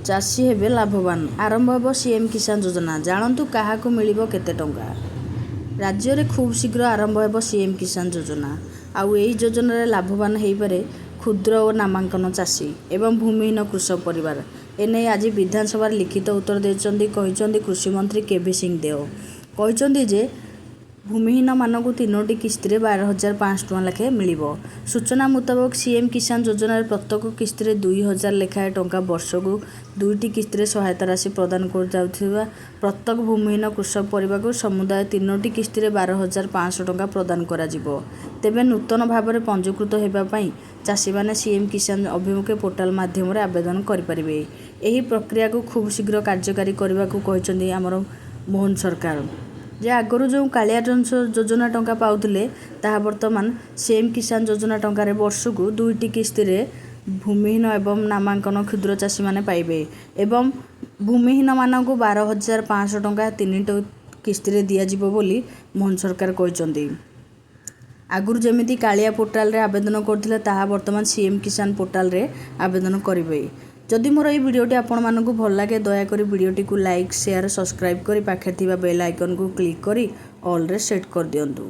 ଚାଷୀ ହେବେ ଲାଭବାନ। ଆରମ୍ଭ ହେବ ସିଏମ୍ କିଷାନ ଯୋଜନା। ଜାଣନ୍ତୁ କାହାକୁ ମିଳିବ କେତେ ଟଙ୍କା। ରାଜ୍ୟରେ ଖୁବ୍ ଶୀଘ୍ର ଆରମ୍ଭ ହେବ ସିଏମ୍ କିଷାନ ଯୋଜନା। ଆଉ ଏହି ଯୋଜନାରେ ଲାଭବାନ ହୋଇପାରେ କ୍ଷୁଦ୍ର ଓ ନାମାଙ୍କନ ଚାଷୀ ଏବଂ ଭୂମିହୀନ କୃଷକ ପରିବାର। ଏନେଇ ଆଜି ବିଧାନସଭାରେ ଲିଖିତ ଉତ୍ତର କହିଛନ୍ତି କୃଷିମନ୍ତ୍ରୀ କେଭି ସିଂ ଦେଓ। କହିଛନ୍ତି ଯେ ଭୂମିହୀନମାନଙ୍କୁ 3ଟି କିସ୍ତିରେ 12,500 ଟଙ୍କା ଲେଖାଏଁ ମିଳିବ। ସୂଚନା ମୁତାବକ ସିଏମ୍ କିଷାନ ଯୋଜନାରେ ପ୍ରତ୍ୟେକ କିସ୍ତିରେ 2,000 ଲେଖାଏଁ ଟଙ୍କା ବର୍ଷକୁ 2ଟି କିସ୍ତିରେ ସହାୟତା ରାଶି ପ୍ରଦାନ କରାଯାଉଥିବା ପ୍ରତ୍ୟେକ ଭୂମିହୀନ କୃଷକ ପରିବାରକୁ ସମୁଦାୟ 3ଟି କିସ୍ତିରେ 12,500 ଟଙ୍କା ପ୍ରଦାନ କରାଯିବ। ତେବେ ନୂତନ ଭାବରେ ପଞ୍ଜୀକୃତ ହେବା ପାଇଁ ଚାଷୀମାନେ ସିଏମ୍ କିଷାନ ଅଭିମୁଖୀ ପୋର୍ଟାଲ ମାଧ୍ୟମରେ ଆବେଦନ କରିପାରିବେ। ଏହି ପ୍ରକ୍ରିୟାକୁ ଖୁବ୍ ଶୀଘ୍ର କାର୍ଯ୍ୟକାରୀ କରିବାକୁ କହିଛନ୍ତି ଆମର ମୋହନ ସରକାର। ଯେ ଆଗରୁ ଯେଉଁ କାଳିଆ ଯୋଜନା ଟଙ୍କା ପାଉଥିଲେ ତାହା ବର୍ତ୍ତମାନ ସିଏମ୍ କିଷାନ ଯୋଜନା ଟଙ୍କାରେ ବର୍ଷକୁ 2ଟି କିସ୍ତିରେ ଭୂମିହୀନ ଏବଂ ନାମାଙ୍କନ କ୍ଷୁଦ୍ର ଚାଷୀମାନେ ପାଇବେ ଏବଂ ଭୂମିହୀନମାନଙ୍କୁ 12,500 ଟଙ୍କା 3ଟି କିସ୍ତିରେ ଦିଆଯିବ ବୋଲି ମୋହନ ସରକାର କହିଛନ୍ତି। ଆଗରୁ ଯେମିତି କାଳିଆ ପୋର୍ଟାଲରେ ଆବେଦନ କରୁଥିଲେ ତାହା ବର୍ତ୍ତମାନ ସିଏମ୍ କିଷାନ ପୋର୍ଟାଲରେ ଆବେଦନ କରିବେ। ଯଦି ମୋର ଏହି ଭିଡ଼ିଓଟି ଆପଣମାନଙ୍କୁ ଭଲ ଲାଗେ ଦୟାକରି ଭିଡ଼ିଓଟିକୁ ଲାଇକ୍, ସେୟାର, ସବସ୍କ୍ରାଇବ୍ କରି ପାଖରେ ଥିବା ବେଲ୍ ଆଇକନ୍କୁ କ୍ଲିକ୍ କରି ଅଲ୍ରେ ସେଟ୍ କରିଦିଅନ୍ତୁ।